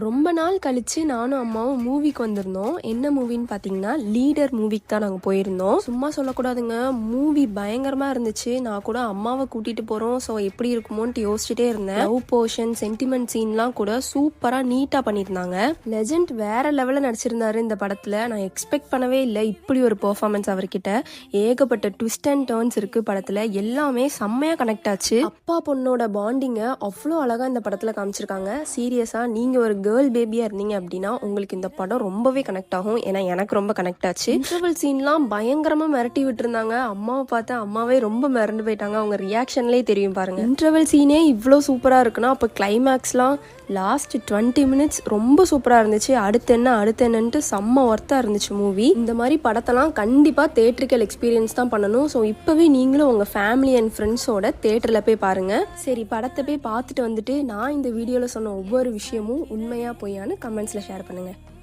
ரொம்ப நாள் கழிச்சு நானும் அம்மாவும் மூவிக்கு வந்திருந்தோம். என்ன மூவின்னு பாத்தீங்கன்னா லீடர் மூவிக்கு தான் நாங்க போயிருந்தோம். சும்மா சொல்லக்கூடாதுங்க, மூவி பயங்கரமா இருந்துச்சு. நான் கூட அம்மாவை கூட்டிட்டு போறோம், ஸோ எப்படி இருக்குமோன்ட்டு யோசிச்சுட்டே இருந்தேன். லவ் போர்ஷன், சென்டிமெண்ட் சீன்லாம் கூட சூப்பரா நீட்டா பண்ணியிருந்தாங்க. லெஜண்ட் வேற லெவல்ல நடிச்சிருந்தாரு இந்த படத்துல. நான் எக்ஸ்பெக்ட் பண்ணவே இல்லை இப்படி ஒரு பெர்ஃபார்மன்ஸ் அவர்கிட்ட. ஏகப்பட்ட ட்விஸ்ட் அண்ட் டர்ன்ஸ் இருக்கு படத்துல, எல்லாமே செம்மையா கனெக்ட் ஆச்சு. அப்பா பொண்ணோட பாண்டிங்க அவ்வளோ அழகா இந்த படத்துல காமிச்சிருக்காங்க. சீரியஸா நீங்க ஒரு கேர்ள் பேபியா இருந்தீங்க அப்படின்னா உங்களுக்கு இந்த படம் ரொம்பவே கனெக்ட் ஆகும். ஏன்னா எனக்கு ரொம்ப கனெக்ட் ஆச்சு. இன்டர்வல் சீன்லாம் பயங்கரமா மிரட்டி விட்டு இருந்தாங்க. அம்மாவை பார்த்து அம்மாவே ரொம்ப மிரண்டு போயிட்டாங்க. அவங்க ரியாக்ஷன்லேயே தெரியும் பாருங்க. இன்டர்வல் சீனே இவ்வளோ சூப்பரா இருக்குன்னா அப்போ கிளைமேக்ஸ்லாம் லாஸ்ட் 20 மினிட்ஸ் ரொம்ப சூப்பரா இருந்துச்சு. அடுத்து என்னன்ட்டு செம்ம ஒர்த்தா இருந்துச்சு மூவி. இந்த மாதிரி படத்தெல்லாம் கண்டிப்பா தியேட்ரிக்கல் எக்ஸ்பீரியன்ஸ் தான் பண்ணணும். ஸோ இப்பவே நீங்களும் உங்க ஃபேமிலி அண்ட் ஃப்ரெண்ட்ஸோட தியேட்டர்ல போய் பாருங்க. சரி, படத்தை போய் பார்த்துட்டு வந்துட்டு நான் இந்த வீடியோல சொன்ன ஒவ்வொரு விஷயமும் உண்மையா பொய்யான்னு கமெண்ட்ஸ்ல ஷேர் பண்ணுங்க.